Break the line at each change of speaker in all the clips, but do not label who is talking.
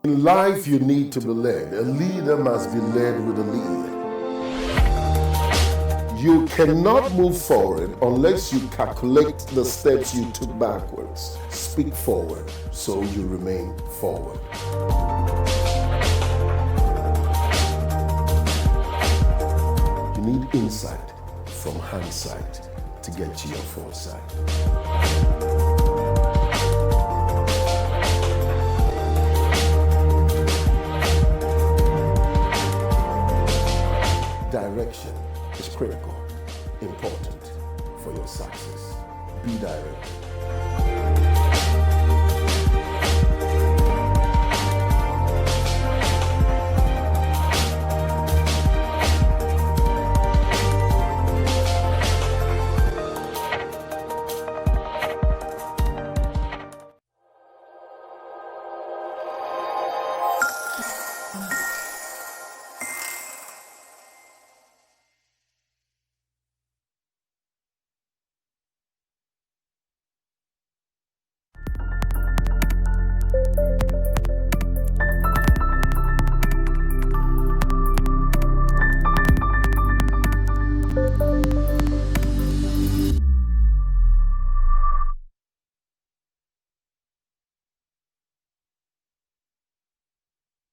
In life, you need to be led. A leader must be led with a lead. You cannot move forward unless you calculate the steps you took backwards. Speak forward so you remain forward. You need insight from hindsight to get to your foresight. Direction is critical, important for your success. Be direct.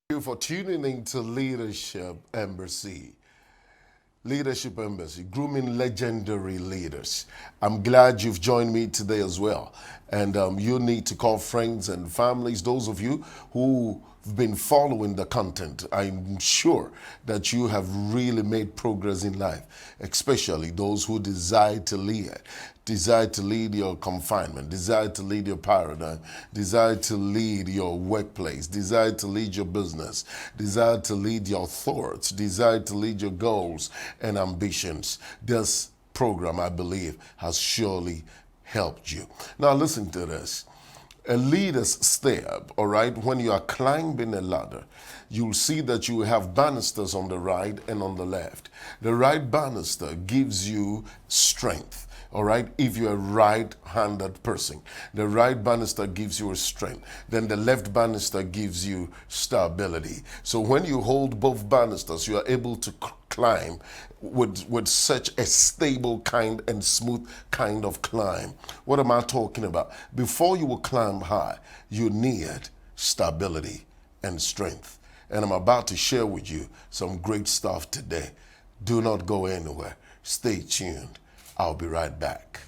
Thank you for tuning in to Leadership Embassy. Leadership Embassy, grooming legendary leaders. I'm glad you've joined me today as well. And you need to call friends and families, those of you who've been following the content. I'm sure that you have really made progress in life, especially those who desire to lead your confinement, desire to lead your paradigm, desire to lead your workplace, desire to lead your business, desire to lead your thoughts, desire to lead your goals and ambitions. This program, I believe, has surely helped you. Now listen to this. A leader's step, all right, when you are climbing a ladder, you'll see that you have banisters on the right and on the left. The right banister gives you strength. All right, if you're a right-handed person, the right banister gives you a strength. Then the left banister gives you stability. So when you hold both banisters, you are able to climb with such a stable kind and smooth kind of climb. What am I talking about? Before you will climb high, you need stability and strength. And I'm about to share with you some great stuff today. Do not go anywhere. Stay tuned. I'll be right back.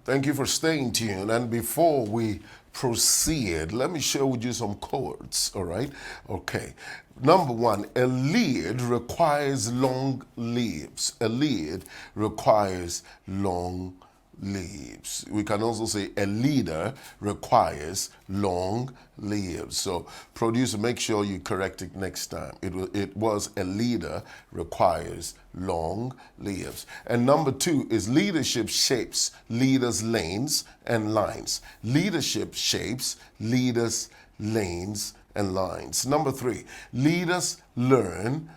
Thank you for staying tuned. And before we proceed, let me share with you some codes, all right? Okay. Number one, a lead requires long leaves. A lead requires long leaves. We can also say a leader requires long leaves. So producer, make sure you correct it next time. It was a leader requires long leaves. And number two is leadership shapes leaders' lanes and lines. Leadership shapes leaders' lanes and lines. Number three, leaders learn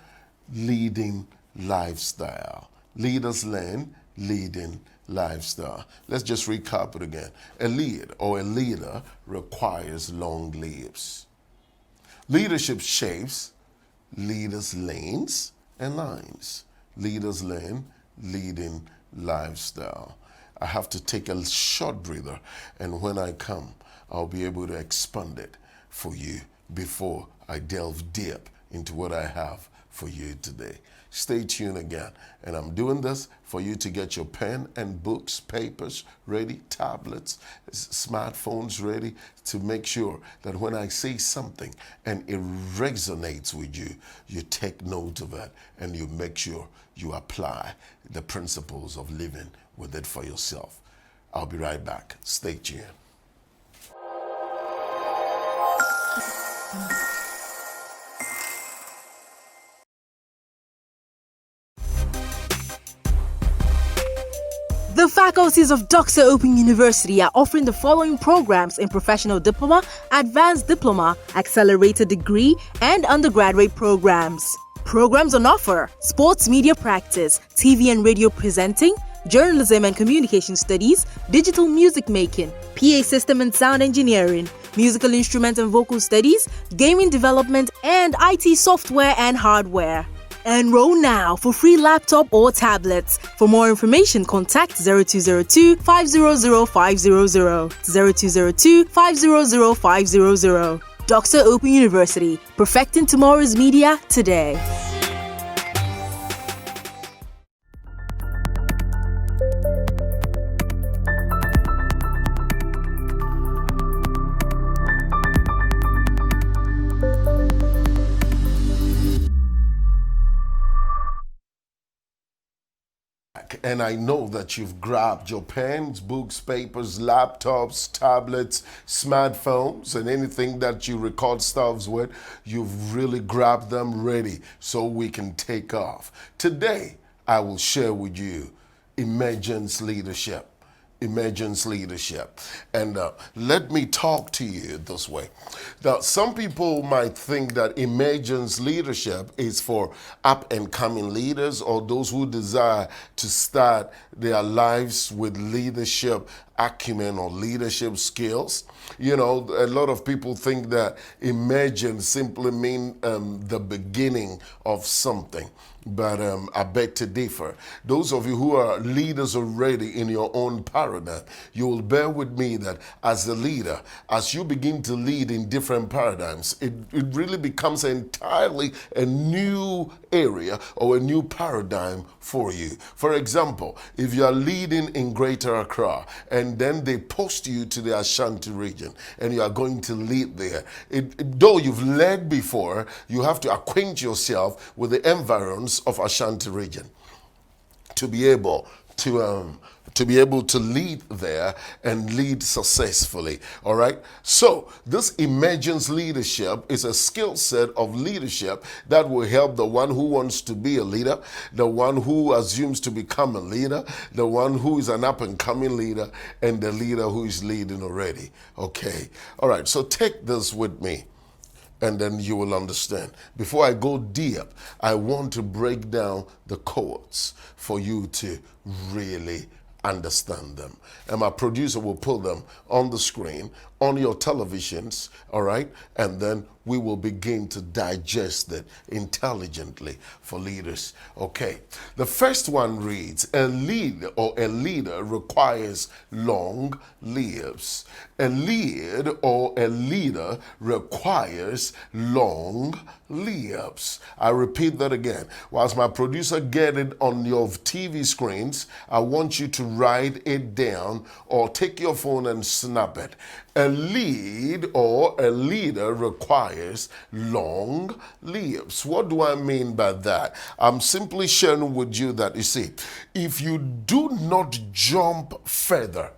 leading lifestyle. Leaders learn leading lifestyle. Let's just recap it again. A lead or a leader requires long leaves. Leadership shapes leaders' lanes and lines. Leaders learn leading lifestyle. I have to take a short breather, and when I come, I'll be able to expand it for you before I delve deep into what I have for you today. Stay tuned again. And I'm doing this for you to get your pen and books, papers ready, tablets, smartphones ready, to make sure that when I say something and it resonates with you, you take note of it and you make sure you apply the principles of living with it for yourself. I'll be right back. Stay tuned.
The faculties of Doxa Open University are offering the following programs in Professional Diploma, Advanced Diploma, Accelerated Degree, and Undergraduate programs. Programs on offer: sports media practice, TV and radio presenting, journalism and communication studies, digital music making, PA system and sound engineering, musical instrument and vocal studies, gaming development, and IT software and hardware. Enroll now for free laptop or tablets. For more information, contact 0202 500 500, 0202 500 500. Dr. Open University, perfecting tomorrow's media today.
And I know that you've grabbed your pens, books, papers, laptops, tablets, smartphones, and anything that you record stuffs with. You've really grabbed them ready so we can take off. Today, I will share with you Emergence Leadership. Emergence Leadership. And let me talk to you this way. Now, some people might think that emergence leadership is for up and coming leaders or those who desire to start their lives with leadership acumen or leadership skills. You know, a lot of people think that emergence simply means the beginning of something. But I beg to differ. Those of you who are leaders already in your own paradigm, you will bear with me that as a leader, as you begin to lead in different paradigms, it really becomes entirely a new area or a new paradigm for you. For example, if you are leading in Greater Accra and then they post you to the Ashanti region and you are going to lead there, though you've led before, you have to acquaint yourself with the environs of Ashanti region to be able to lead there and lead successfully. All right. So this emergence leadership is a skill set of leadership that will help the one who wants to be a leader, the one who assumes to become a leader, the one who is an up and coming leader, and the leader who is leading already. Okay. All right. So take this with me, and then you will understand. Before I go deep, I want to break down the codes for you to really understand them. And my producer will put them on the screen, on your televisions, all right? And then we will begin to digest it intelligently for leaders. Okay, the first one reads, a leader requires long lives. A lead or a leader requires long lives. I repeat that again. Whilst my producer get it on your TV screens, I want you to write it down or take your phone and snap it. A lead or a leader requires long lives. What do I mean by that? I'm simply sharing with you that, you see, if you do not jump further,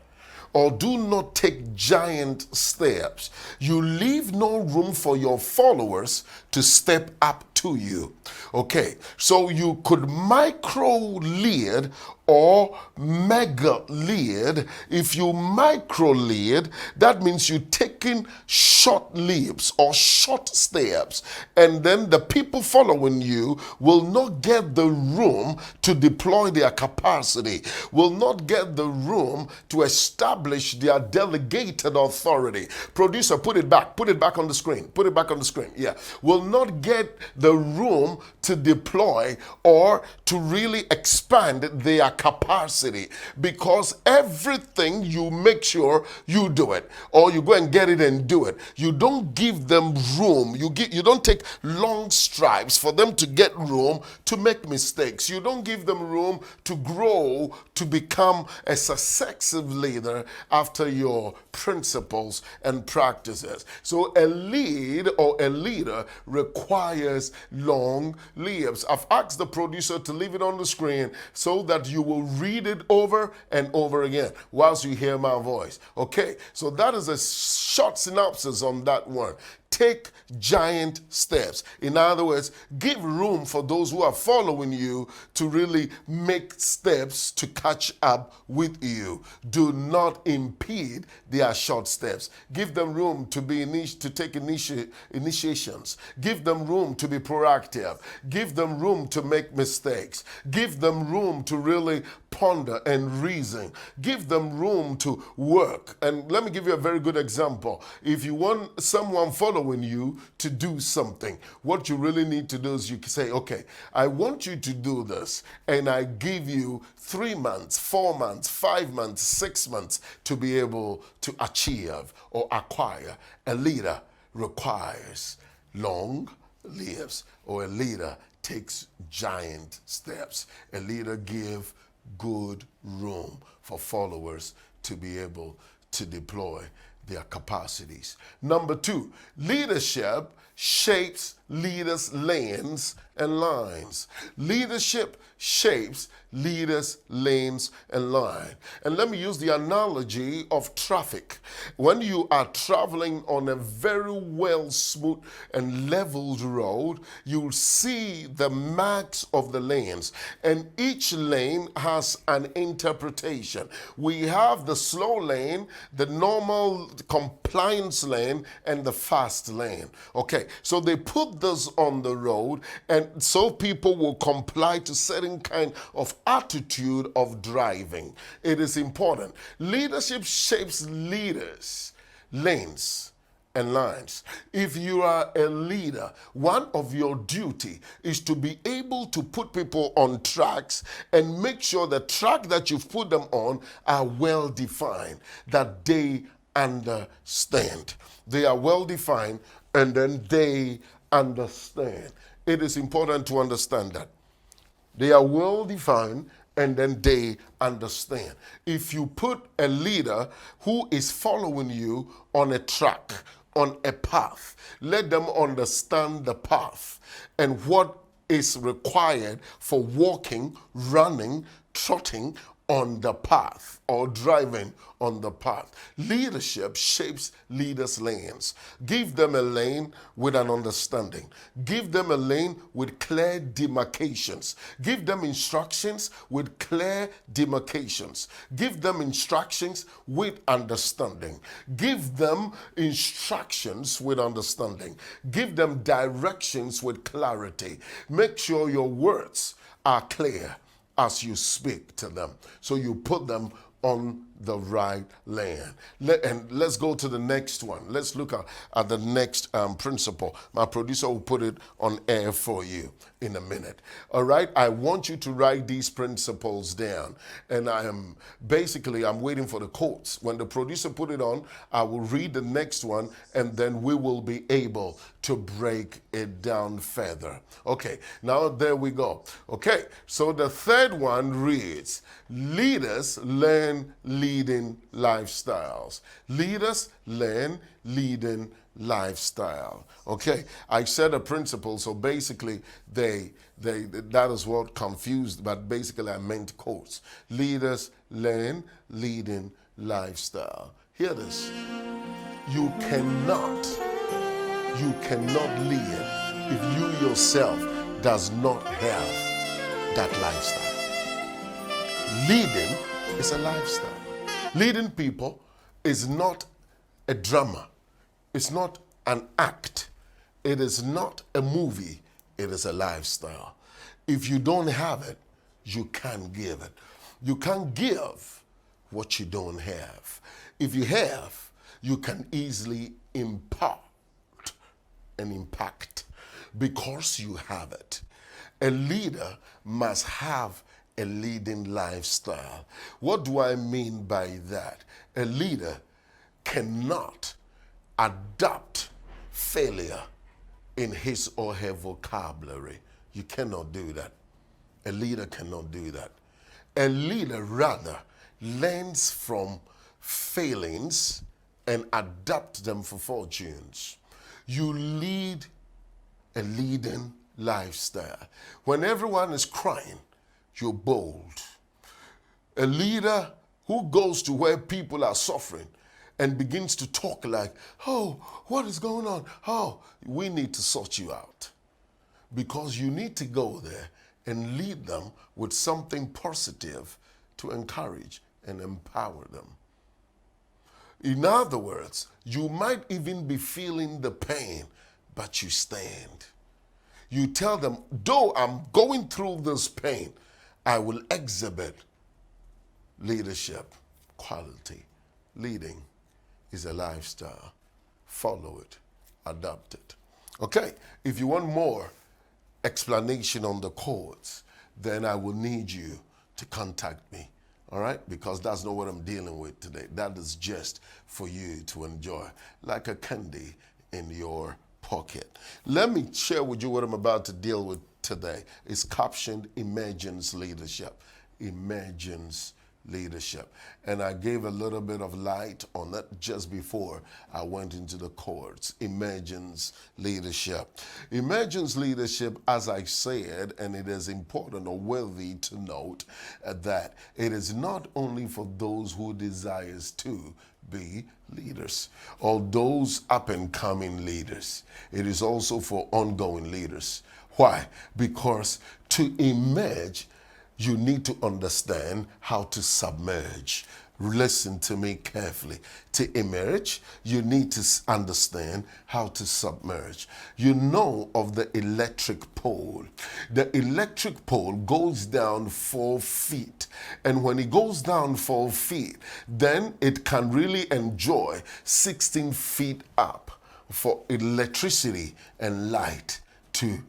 or do not take giant steps, you leave no room for your followers to step up to you. Okay, so you could micro lead or mega lead. If you micro lead, that means you're taking short leaps or short steps, and then the people following you will not get the room to deploy their capacity, will not get the room to establish their delegated authority. Producer, put it back on the screen, put it back on the screen. Yeah, will not get the room to deploy or to really expand their capacity, because everything you make sure you do it, or you go and get it and do it. You don't give them room. You don't take long strides for them to get room to make mistakes. You don't give them room to grow to become a successive leader after your principles and practices. So a lead or a leader requires long lives. I've asked the producer to leave it on the screen so that you will read it over and over again whilst you hear my voice. Okay, so that is a short synopsis on that one. take giant steps. In other words, give room for those who are following you to really make steps to catch up with you. Do not impede their short steps. Give them room to take initiations. Give them room to be proactive. Give them room to make mistakes. Give them room to really ponder and reason. Give them room to work. And let me give you a very good example. If you want someone following you to do something, what you really need to do is you can say, okay, I want you to do this, and I give you 3 months, 4 months, 5 months, 6 months to be able to achieve or acquire. A leader requires long lives, or a leader takes giant steps. A leader gives good room for followers to be able to deploy their capacities. Number 2, leadership shapes leaders' lanes and lines. Leadership shapes leaders' lanes and line. And let me use the analogy of traffic. When you are traveling on a very well smooth and leveled road, you'll see the marks of the lanes, and each lane has an interpretation. We have the slow lane, the normal compliance lane, and the fast lane. Okay, so they put this on the road, and so people will comply to certain kind of attitude of driving. It is important. Leadership shapes leaders, lanes, and lines. If you are a leader, one of your duty is to be able to put people on tracks and make sure the track that you've put them on are well defined, that they understand. They are well defined, and then they understand. It is important to understand that. They are well defined, and then they understand. If you put a leader who is following you on a track, on a path, let them understand the path and what is required for walking, running, trotting on the path or driving on the path. Leadership shapes leaders' lanes. Give them a lane with an understanding. Give them a lane with clear demarcations. Give them instructions with clear demarcations. Give them instructions with understanding. Give them instructions with understanding. Give them directions with clarity. Make sure your words are clear as you speak to them, so you put them on the right lane. And let's go to the next one. Let's look at the next principle. My producer will put it on air for you in a minute. All right, I want you to write these principles down, and I'm waiting for the quotes. When the producer put it on, I will read the next one, and then we will be able to break it down further. Okay, now there we go. Okay, so the third one reads, leaders learn leading lifestyles. Leaders learn leading lifestyle. Okay, I said a principle, so basically that is what confused, but basically I meant quotes. Leaders learn leading lifestyle. Hear this. You cannot lead if you yourself does not have that lifestyle. Leading is a lifestyle. Leading people is not a drama. It's not an act. It is not a movie. It is a lifestyle. If you don't have it, you can't give it. You can't give what you don't have. If you have, you can easily impart and impact because you have it. A leader must have a leading lifestyle. What do I mean by that? A leader cannot adopt failure in his or her vocabulary. You cannot do that. A leader cannot do that. A leader rather learns from failings and adapts them for fortunes. You lead a leading lifestyle. When everyone is crying, you're bold. A leader who goes to where people are suffering and begins to talk like, oh, what is going on? Oh, we need to sort you out. Because you need to go there and lead them with something positive to encourage and empower them. In other words, you might even be feeling the pain, but you stand. You tell them, though I'm going through this pain, I will exhibit leadership quality. Leading is a lifestyle. Follow it, adopt it. Okay, if you want more explanation on the codes, then I will need you to contact me. All right? Because that's not what I'm dealing with today. That is just for you to enjoy, like a candy in your pocket. Let me share with you what I'm about to deal with today. It's captioned Emergence Leadership. Emergence Leadership. And I gave a little bit of light on it just before I went into the chords. Emergence Leadership. Emergence Leadership, as I said, and it is important or worthy to note that it is not only for those who desires to be leaders or those up and coming leaders. It is also for ongoing leaders. Why? Because to emerge, you need to understand how to submerge. Listen to me carefully. To emerge, you need to understand how to submerge. You know of the electric pole. The electric pole goes down 4 feet. And when it goes down 4 feet, then it can really enjoy 16 feet up for electricity and light to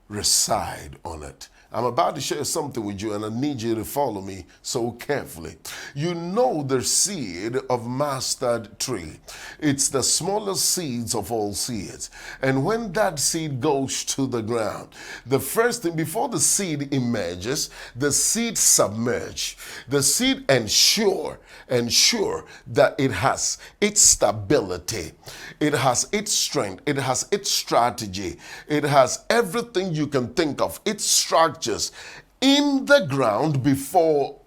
reside on it. I'm about to share something with you, and I need you to follow me so carefully. You know the seed of mustard tree. It's the smallest seeds of all seeds. And when that seed goes to the ground, the first thing, before the seed emerges, the seed submerge. The seed ensure that it has its stability. It has its strength. It has its strategy. It has everything you can think of. Its structure in the ground before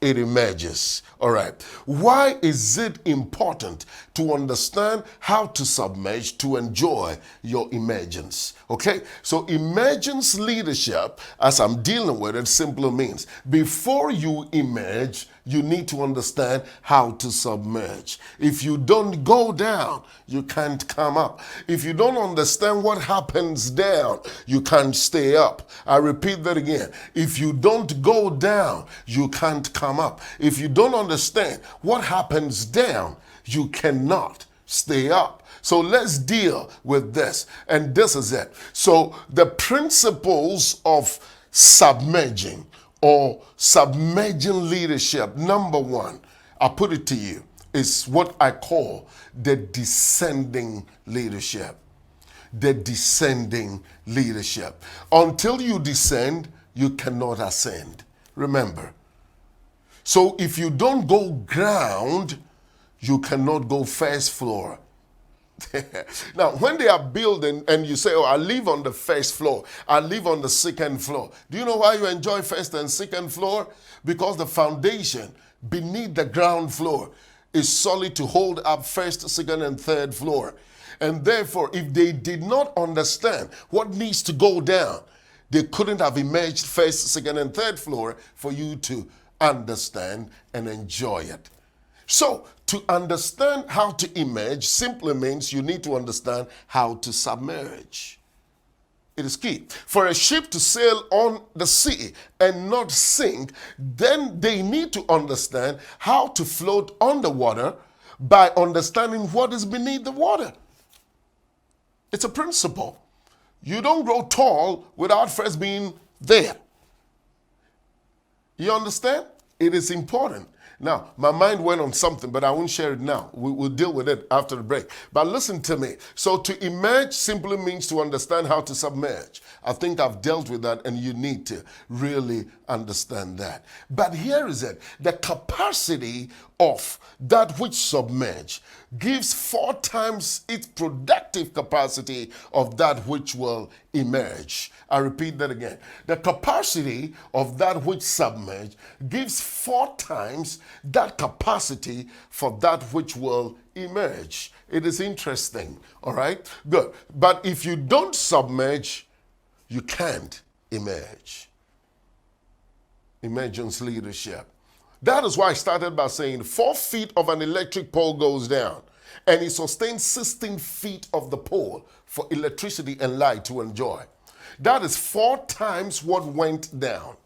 it emerges. All right. Why is it important to understand how to submerge to enjoy your emergence? Okay. So emergence leadership, as I'm dealing with it, simply means before you emerge, you need to understand how to submerge. If you don't go down, you can't come up. If you don't understand what happens down, you can't stay up. I repeat that again. If you don't go down, you can't come up. If you don't understand what happens down, you cannot stay up. So let's deal with this. And this is it. So the principles of submerging or submerging leadership, number one, I put it to you, is what I call the descending leadership. The descending leadership. Until you descend, you cannot ascend. Remember. So if you don't go ground, you cannot go first floor. Now, when they are building and you say, oh, I live on the first floor, I live on the second floor. Do you know why you enjoy first and second floor? Because the foundation beneath the ground floor is solid to hold up first, second, and third floor. And therefore, if they did not understand what needs to go down, they couldn't have emerged first, second, and third floor for you to understand and enjoy it. So, to understand how to emerge simply means you need to understand how to submerge. It is key. For a ship to sail on the sea and not sink, then they need to understand how to float on the water by understanding what is beneath the water. It's a principle. You don't grow tall without first being there. You understand? It is important. Now, my mind went on something, but I won't share it now. We'll deal with it after the break. But listen to me. So to emerge simply means to understand how to submerge. I think I've dealt with that, and you need to really understand that. But here is it. The capacity of that which submerge gives 4 times its productive capacity of that which will emerge. I repeat that again. The capacity of that which submerge gives 4 times that capacity for that which will emerge. It is interesting, all right? Good. But if you don't submerge, you can't emerge. Emergence leadership. That is why I started by saying 4 feet of an electric pole goes down and it sustains 16 feet of the pole for electricity and light to enjoy. That is 4 times what went down.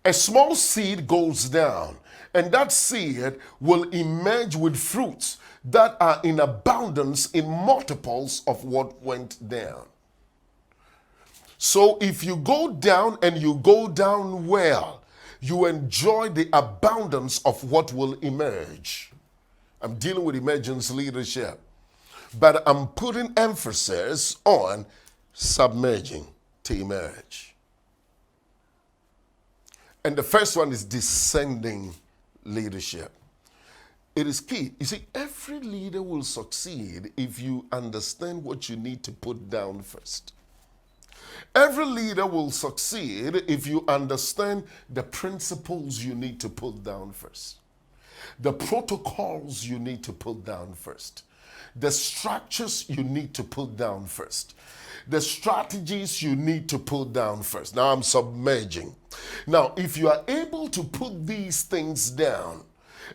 A small seed goes down and that seed will emerge with fruits that are in abundance in multiples of what went down. So if you go down and you go down well, you enjoy the abundance of what will emerge. I'm dealing with emergence leadership, but I'm putting emphasis on submerging to emerge. And the first one is descending leadership. It is key. You see, every leader will succeed if you understand what you need to put down first. Every leader will succeed if you understand the principles you need to put down first, the protocols you need to put down first, the structures you need to put down first, the strategies you need to put down first. Now I'm submerging. Now, if you are able to put these things down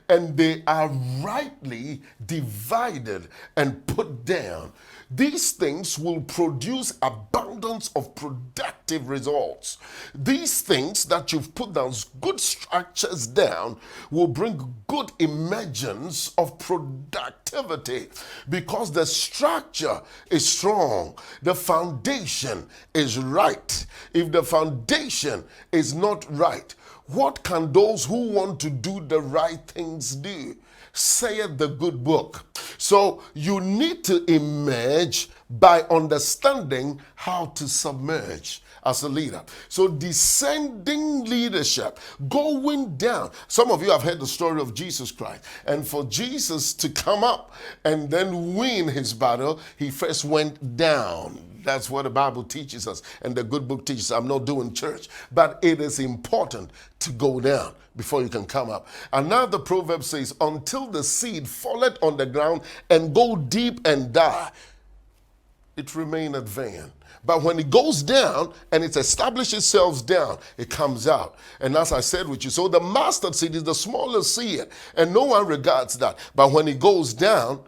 and they are rightly divided and put down, these things will produce abundance of productive results. These things that you've put down, good structures down, will bring good emergence of productivity because the structure is strong. The foundation is right. If the foundation is not right, what can those who want to do the right things do? Saith the good book. So you need to emerge by understanding how to submerge as a leader. So descending leadership, going down. Some of you have heard the story of Jesus Christ. And for Jesus to come up and then win his battle, he first went down. That's what the Bible teaches us and the good book teaches us. I'm not doing church, but it is important to go down before you can come up. And now the proverb says, until the seed falleth on the ground and go deep and die, it remaineth vain. But when it goes down and it establishes itself down, it comes out. And as I said with you, so the mustard seed is the smallest seed and no one regards that. But when it goes down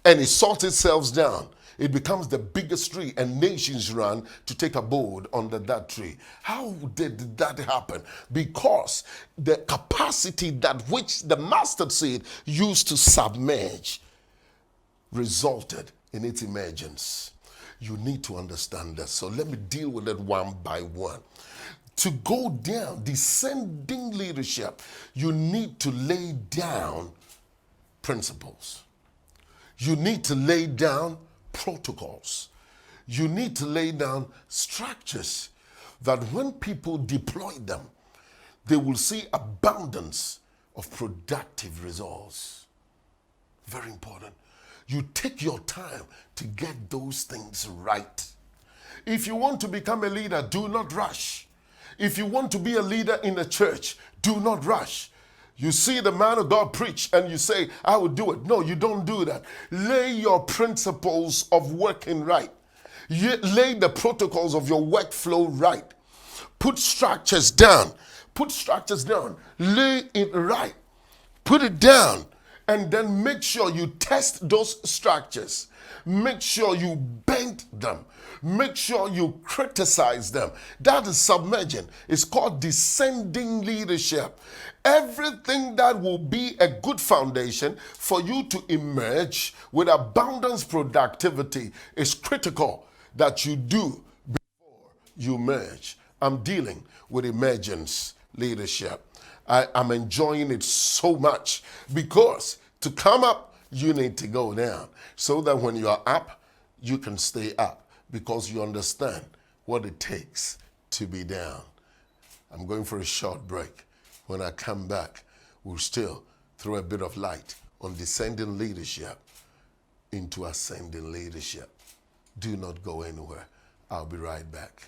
and it sorts itself down, it becomes the biggest tree and nations run to take abode under that tree. How did that happen? Because the capacity that which the mustard seed used to submerge resulted in its emergence. You need to understand that. So let me deal with it one by one. To go down, descending leadership, you need to lay down principles. You need to lay down protocols. You need to lay down structures that when people deploy them, they will see abundance of productive results. Very important. You take your time to get those things right. If you want to become a leader, do not rush. If you want to be a leader in a church, do not rush. You see the man of God preach and you say, I will do it. No, you don't do that. Lay your principles of working right. Lay the protocols of your workflow right. Put structures down. Put structures down. Lay it right. Put it down. And then make sure you test those structures. Make sure you bend them. Make sure you criticize them. That is submerging. It's called descending leadership. Everything that will be a good foundation for you to emerge with abundance productivity is critical that you do before you merge. I'm dealing with emergence leadership. I'm enjoying it so much because to come up, you need to go down so that when you are up, you can stay up because you understand what it takes to be down. I'm going for a short break. When I come back, we'll still throw a bit of light on descending leadership into ascending leadership. Do not go anywhere. I'll be right back.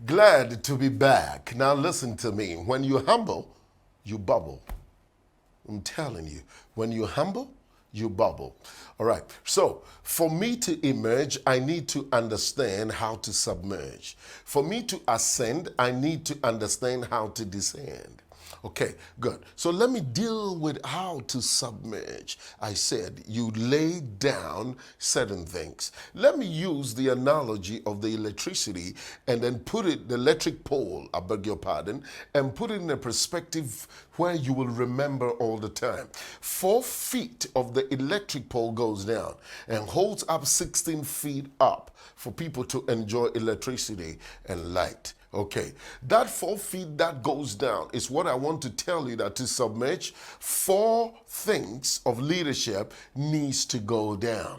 Glad to be back. Now listen to me. When you humble, you bubble. I'm telling you, when you humble, you bubble. All right. So for me to emerge, I need to understand how to submerge. For me to ascend, I need to understand how to descend. Okay, good. So let me deal with how to submerge. I said you lay down certain things. Let me use the analogy of the electricity and then put it, the electric pole, I beg your pardon, and put it in a perspective where you will remember all the time. 4 feet of the electric pole goes down and holds up 16 feet up for people to enjoy electricity and light. Okay, that 4 feet that goes down is what I want to tell you, that to submerge, 4 things of leadership needs to go down.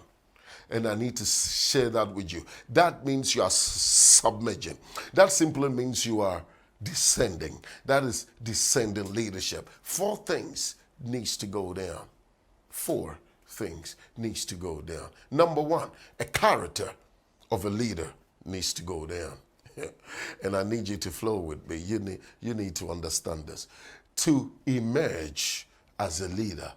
And I need to share that with you. That means you are submerging. That simply means you are descending. That is descending leadership. 4 things needs to go down. 4 things needs to go down. Number 1, a character of a leader needs to go down. And I need you to flow with me. You need to understand this. To emerge as a leader,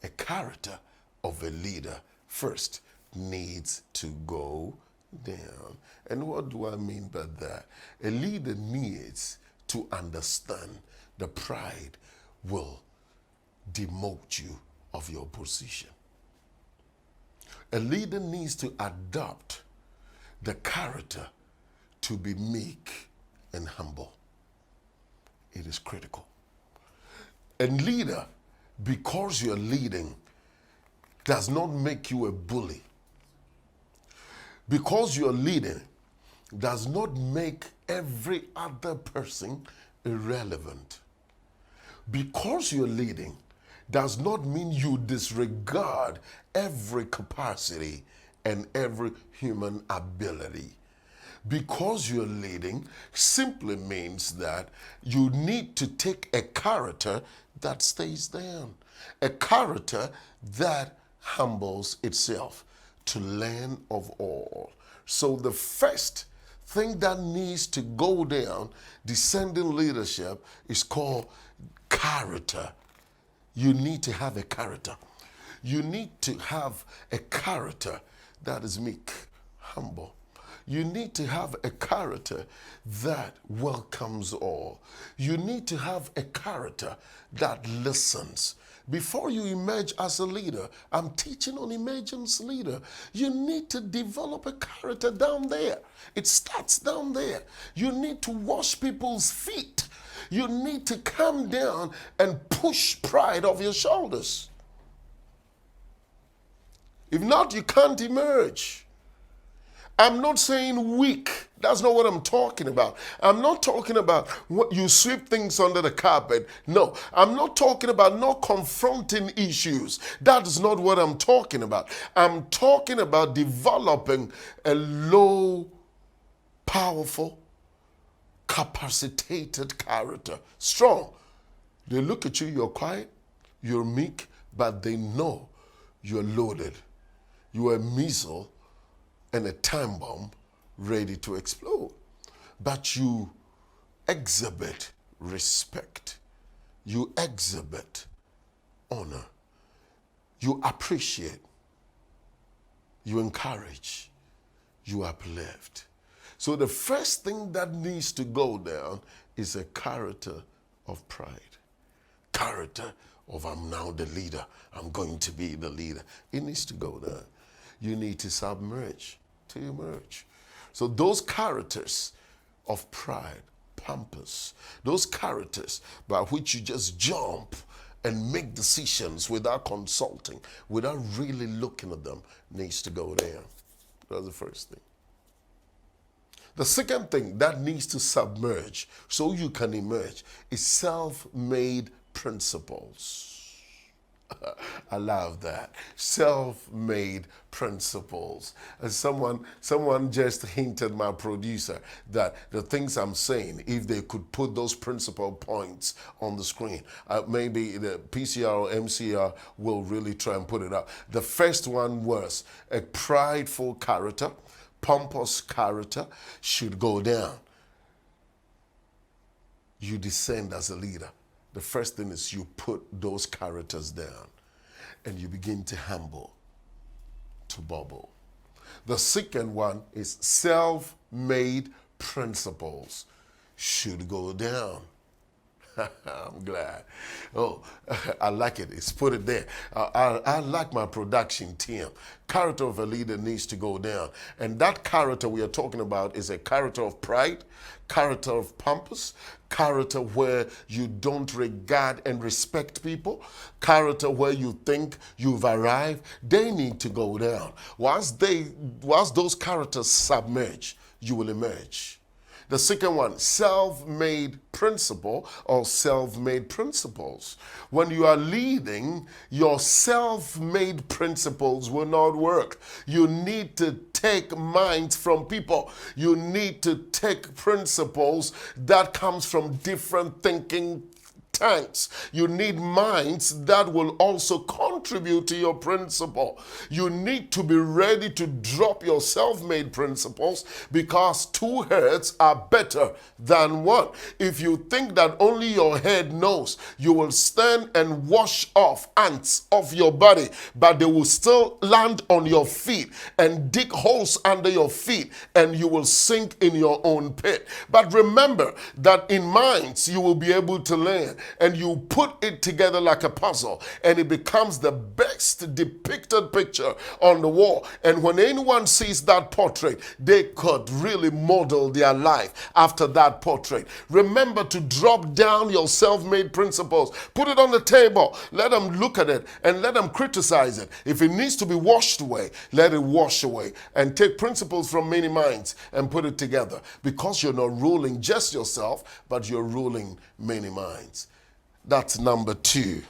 a character of a leader first needs to go down. And what do I mean by that? A leader needs to understand the pride will demote you of your position. A leader needs to adopt the character to be meek and humble. It is critical. A leader, because you're leading, does not make you a bully. Because you're leading does not make every other person irrelevant. Because you're leading does not mean you disregard every capacity and every human ability. Because you're leading simply means that you need to take a character that stays down, a character that humbles itself to learn of all. So the first thing that needs to go down, descending leadership, is called character. You need to have a character. You need to have a character that is meek, humble. You need to have a character that welcomes all. You need to have a character that listens. Before you emerge as a leader, I'm teaching on emergence leader. You need to develop a character down there. It starts down there. You need to wash people's feet. You need to calm down and push pride off your shoulders. If not, you can't emerge. I'm not saying weak. That's not what I'm talking about. I'm not talking about what you sweep things under the carpet. No, I'm not talking about not confronting issues. That is not what I'm talking about. I'm talking about developing a low, powerful, capacitated character. Strong. They look at you, you're quiet, you're meek, but they know you're loaded. You are a missile and a time bomb ready to explode. But you exhibit respect. You exhibit honor. You appreciate. You encourage. You uplift. So the first thing that needs to go down is a character of pride. Character of I'm now the leader. I'm going to be the leader. It needs to go down. You need to submerge to emerge. So those characters of pride, pompous, those characters by which you just jump and make decisions without consulting, without really looking at them, needs to go there. That's the first thing. The second thing that needs to submerge so you can emerge is self-made principles. I love that. Self-made principles. And someone just hinted, my producer, that the things I'm saying, if they could put those principal points on the screen, maybe the PCR or MCR will really try and put it up. The first one was a prideful character, pompous character should go down. You descend as a leader. The first thing is you put those characters down and you begin to humble, to bubble. The second one is self-made principles should go down. I'm glad. Oh, I like it. It's put it there. I like my production team. Character of a leader needs to go down. And that character we are talking about is a character of pride, character of pompous, character where you don't regard and respect people, character where you think you've arrived. They need to go down. Once those characters submerge, you will emerge. The second one, self-made principle or self-made principles. When you are leading, your self-made principles will not work. You need to take minds from people. You need to take principles that comes from different thinking tanks. You need minds that will also contribute to your principle. You need to be ready to drop your self-made principles because two heads are better than one. If you think that only your head knows, you will stand and wash off ants off your body, but they will still land on your feet and dig holes under your feet and you will sink in your own pit. But remember that in minds you will be able to learn, and you put it together like a puzzle and it becomes the best depicted picture on the wall. And when anyone sees that portrait, they could really model their life after that portrait. Remember to drop down your self-made principles. Put it on the table. Let them look at it and let them criticize it. If it needs to be washed away, let it wash away, and take principles from many minds and put it together, because you're not ruling just yourself, but you're ruling many minds. That's number two.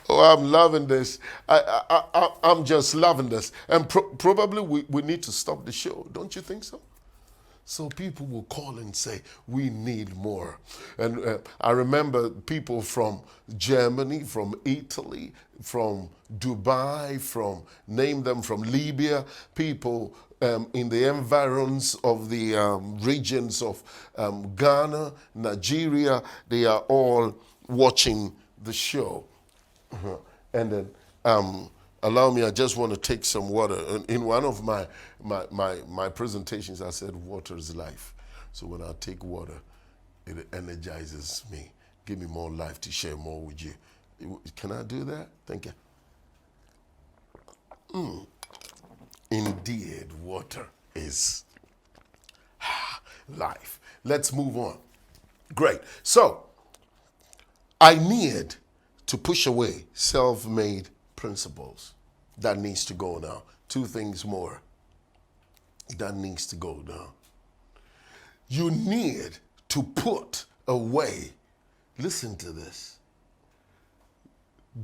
Oh, I'm loving this. I'm just loving this. And probably we need to stop the show. Don't you think so? So people will call and say, we need more. And I remember people from Germany, from Italy, from Dubai, from Libya, people in the environs of the regions of Ghana, Nigeria, they are all watching the show. And then allow me, I just want to take some water. In one of my presentations, I said, water is life. So when I take water, it energizes me. Give me more life to share more with you. Can I do that? Thank you. Indeed, water is life. Let's move on. Great. So, I need to push away self-made principles. That needs to go now. Two things more. That needs to go now. You need to put away, listen to this,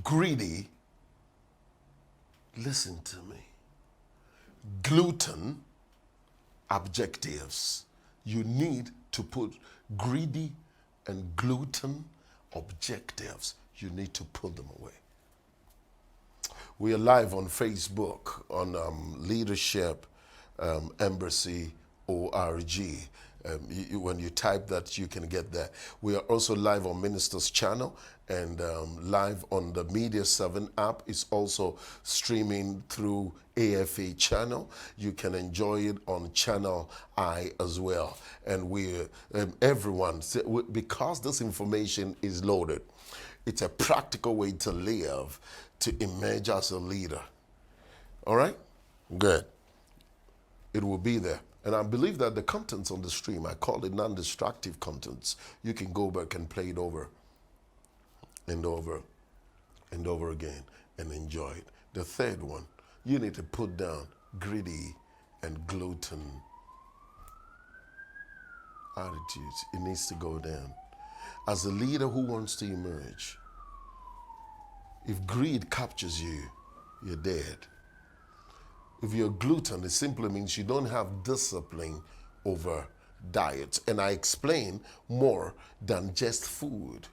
greedy, listen to me, gluten objectives. You need to put greedy and gluten objectives. You need to put them away. We are live on Facebook on Leadership Embassy ORG. When you type that, you can get that. We are also live on Minister's channel and live on the Media 7 app. It's also streaming through AFA channel. You can enjoy it on Channel I as well. And we, everyone, because this information is loaded, it's a practical way to live, to emerge as a leader. All right? Good. It will be there. And I believe that the contents on the stream, I call it non-destructive contents. You can go back and play it over and over and over again and enjoy it. The third one, you need to put down greedy and gluten attitudes. It needs to go down. As a leader who wants to emerge, if greed captures you, you're dead. If you're gluten, it simply means you don't have discipline over diets. And I explain more than just food.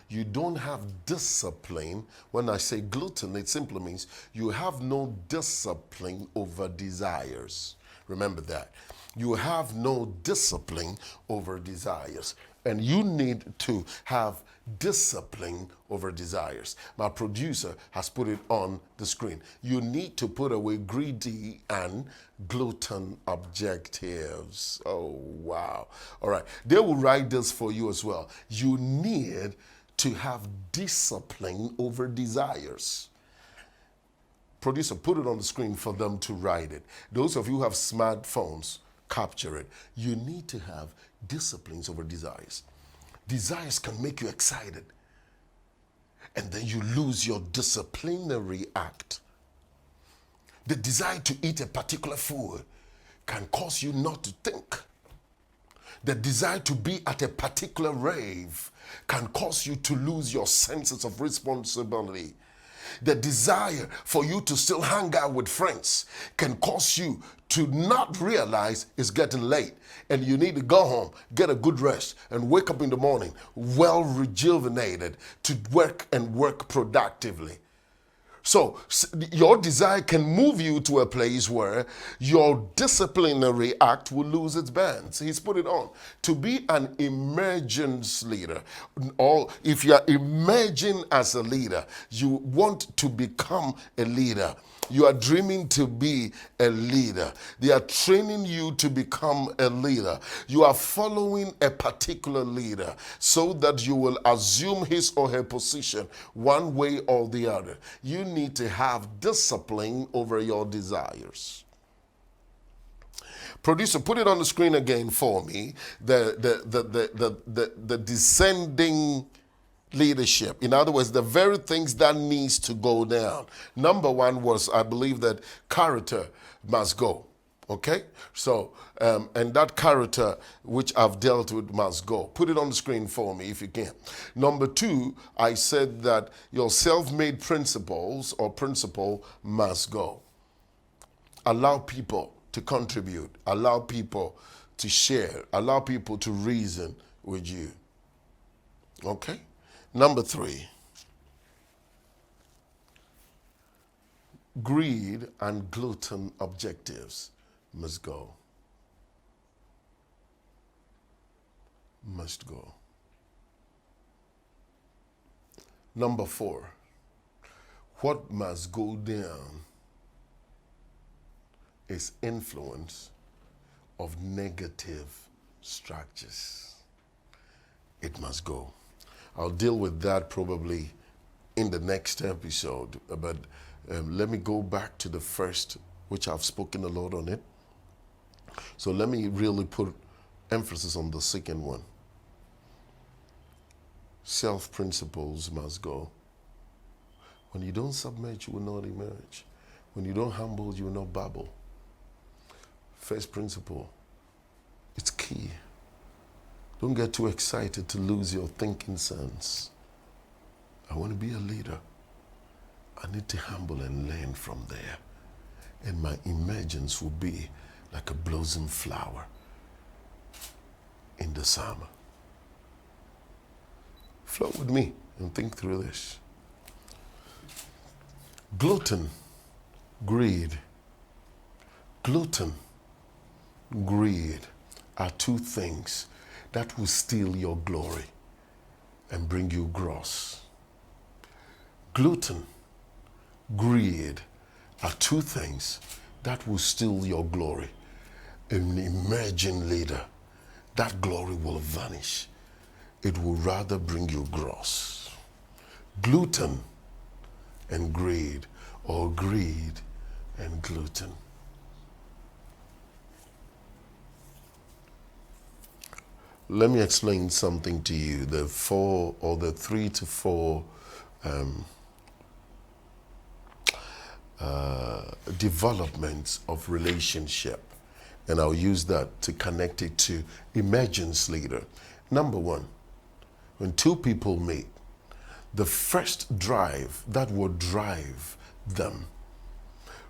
You don't have discipline. When I say gluten, it simply means you have no discipline over desires. Remember that. You have no discipline over desires. And you need to have discipline over desires. My producer has put it on the screen. You need to put away greedy and gluten objectives. Oh, wow. All right. They will write this for you as well. You need to have discipline over desires. Producer, put it on the screen for them to write it. Those of you who have smartphones, capture it. You need to have disciplines over desires. Desires can make you excited, and then you lose your disciplinary act. The desire to eat a particular food can cause you not to think. The desire to be at a particular rave can cause you to lose your senses of responsibility. The desire for you to still hang out with friends can cause you to not realize it's getting late and you need to go home, get a good rest, and wake up in the morning well rejuvenated to work and work productively. So your desire can move you to a place where your disciplinary act will lose its bands. He's put it on. To be an emergence leader, or if you're emerging as a leader, you want to become a leader. You are dreaming to be a leader. They are training you to become a leader. You are following a particular leader so that you will assume his or her position one way or the other. You need to have discipline over your desires. Producer, put it on the screen again for me. The descending leadership. In other words, the very things that needs to go down. Number one was, I believe, that character must go. Okay? So, and that character which I've dealt with must go. Put it on the screen for me if you can. Number two, I said that your self-made principles or principle must go. Allow people to contribute. Allow people to share. Allow people to reason with you. Okay? Number three, greed and gluten objectives must go. Must go. Number four, what must go down is influence of negative structures. It must go. I'll deal with that probably in the next episode, but let me go back to the first, which I've spoken a lot on it. So let me really put emphasis on the second one. Self-principles must go. When you don't submit, you will not emerge. When you don't humble, you will not bubble. First principle, it's key. Don't get too excited to lose your thinking sense. I want to be a leader. I need to humble and learn from there. And my emergence will be like a blossom flower in the summer. Flow with me and think through this. Gluten, greed. Gluten, greed are two things that will steal your glory and bring you gross. Gluten, greed are two things that will steal your glory. An emerging leader, that glory will vanish. It will rather bring you gross. Gluten and greed, or greed and gluten. Let me explain something to you. The 4 or the 3 to 4 developments of relationship. And I'll use that to connect it to emergence leader. Number 1, when two people meet, the first drive that will drive them.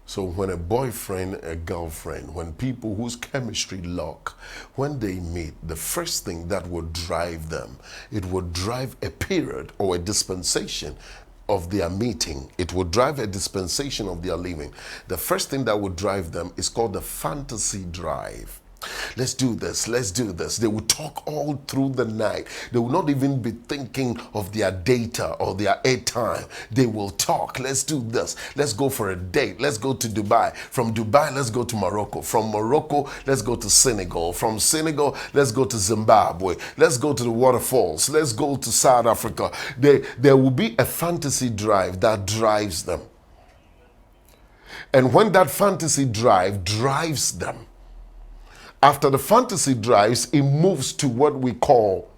So when a boyfriend, a girlfriend, when people whose chemistry lock, when they meet, the first thing that will drive them, it will drive a period or a dispensation of their meeting. It will drive a dispensation of their living. The first thing that will drive them is called the fantasy drive. Let's do this, let's do this. They will talk all through the night. They will not even be thinking of their data or their airtime. They will talk, let's do this. Let's go for a date. Let's go to Dubai. From Dubai, let's go to Morocco. From Morocco, let's go to Senegal. From Senegal, let's go to Zimbabwe. Let's go to the waterfalls. Let's go to South Africa. There will be a fantasy drive that drives them. And when that fantasy drive drives them, after the fantasy drives, it moves to what we call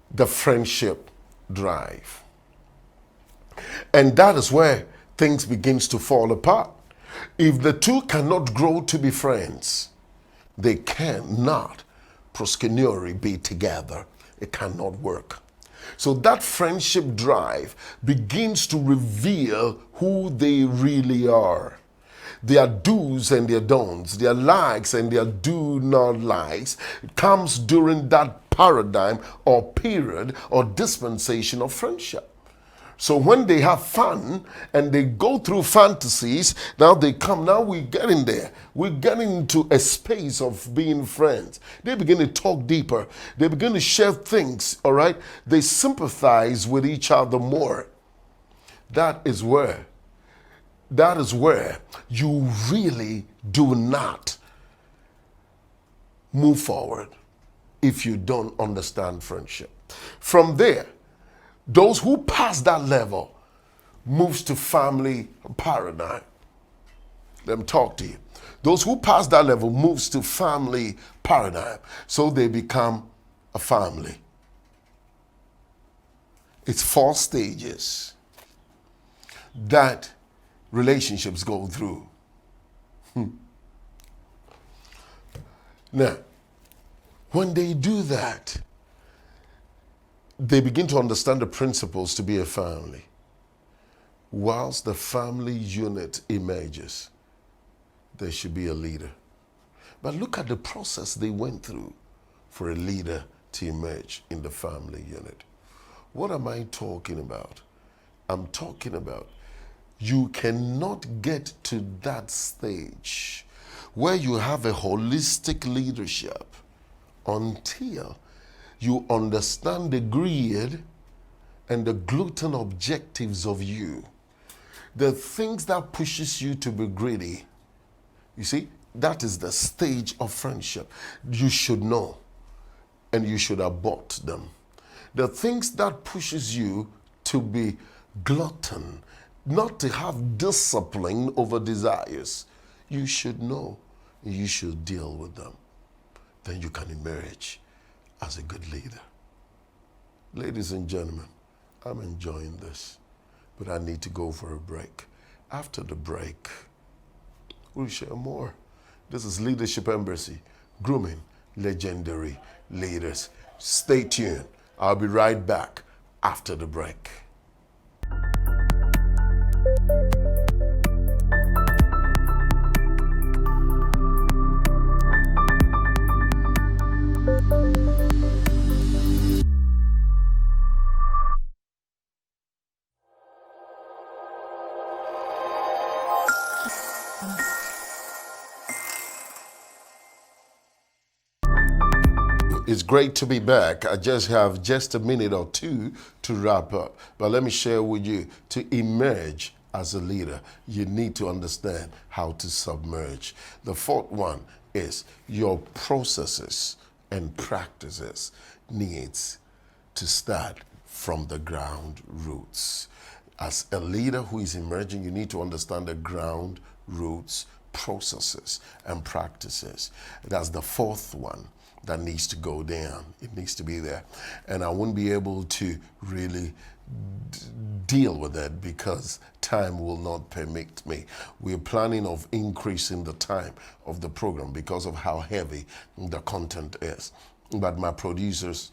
the friendship drive. And that is where things begins to fall apart. If the two cannot grow to be friends, they cannot proscunory be together. It cannot work. So that friendship drive begins to reveal who they really are. Their do's and their don'ts, their likes and their do not likes, comes during that paradigm or period or dispensation of friendship. So when they have fun and they go through fantasies, now they come, now we get in there. We're getting into a space of being friends. They begin to talk deeper. They begin to share things, all right? They sympathize with each other more. That is where you really do not move forward if you don't understand friendship. From there, those who pass that level moves to family paradigm. Let me talk to you. Those who pass that level moves to family paradigm. So they become a family. It's 4 stages that relationships go through. Now, when they do that, they begin to understand the principles to be a family. Whilst the family unit emerges, there should be a leader. But look at the process they went through for a leader to emerge in the family unit. What am I talking about? I'm talking about you cannot get to that stage where you have a holistic leadership until you understand the greed and the gluten objectives of you. The things that pushes you to be greedy, you see, that is the stage of friendship. You should know and you should abort them. The things that pushes you to be glutton, not to have discipline over desires, you should know, you should deal with them. Then you can emerge as a good leader. Ladies and gentlemen, I'm enjoying this, but I need to go for a break. After the break, we'll share more. This is Leadership Embassy, grooming legendary leaders. Stay tuned. I'll be right back after the break. It's great to be back. I just have just a minute or two to wrap up. But let me share with you, to emerge as a leader, you need to understand how to submerge. The fourth one is your processes and practices needs to start from the ground roots. As a leader who is emerging, you need to understand the ground roots, processes, and practices. That's the fourth one that needs to go down. It needs to be there. And I won't be able to really deal with that because time will not permit me. We're planning of increasing the time of the program because of how heavy the content is. But my producers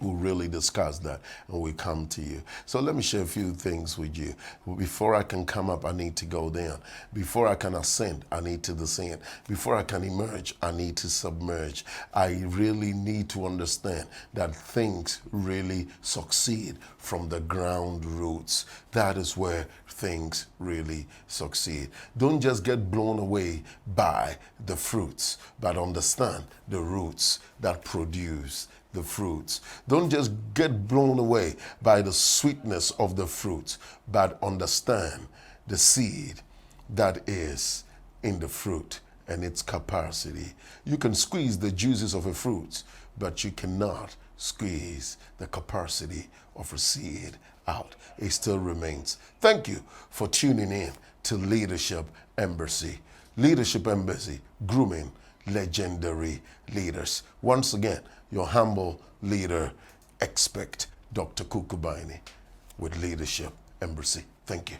will really discuss that and we come to you. So let me share a few things with you. Before I can come up, I need to go down. Before I can ascend, I need to descend. Before I can emerge, I need to submerge. I really need to understand that things really succeed from the ground roots. That is where things really succeed. Don't just get blown away by the fruits, but understand the roots that produce the fruits. Don't just get blown away by the sweetness of the fruits, but understand the seed that is in the fruit and its capacity. You can squeeze the juices of a fruit, but you cannot squeeze the capacity of a seed out. It still remains. Thank you for tuning in to Leadership Embassy. Leadership Embassy, grooming legendary leaders. Once again, your humble leader, expect Dr. Kukubaini with Leadership Embassy. Thank you.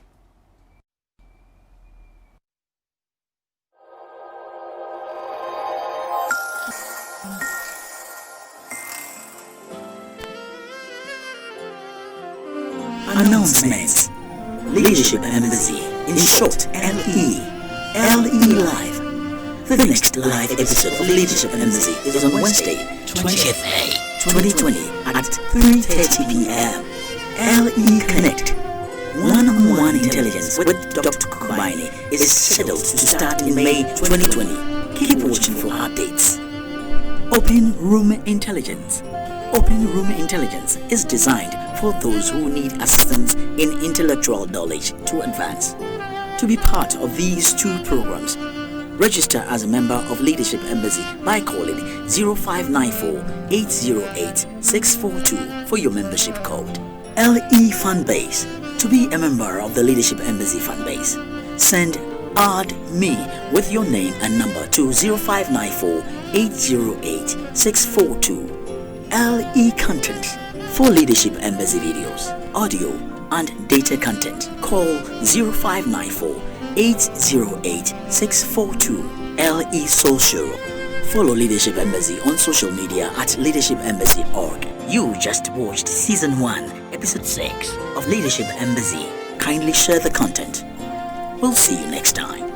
Announcements. Leadership Embassy, in short, LE. LE Live. The next live episode of Leadership Embassy is on Wednesday, 20th May 2020 at 3:30 p.m. LE Connect. One-on-one intelligence with Dr. Kukubaini is scheduled to start in May 2020. Keep watching for updates. Open Room Intelligence. Open Room Intelligence is designed for those who need assistance in intellectual knowledge to advance. To be part of these two programs, register as a member of Leadership Embassy by calling 0594-808-642 for your membership code. LE Fanbase. To be a member of the Leadership Embassy Fanbase, send "Add Me" with your name and number to 0594-808-642. LE Content. For Leadership Embassy videos, audio, and data content, call 0594-808-642. LE Social. Follow Leadership Embassy on social media at leadershipembassy.org. You just watched Season 1, Episode 6 of Leadership Embassy. Kindly share the content. We'll see you next time.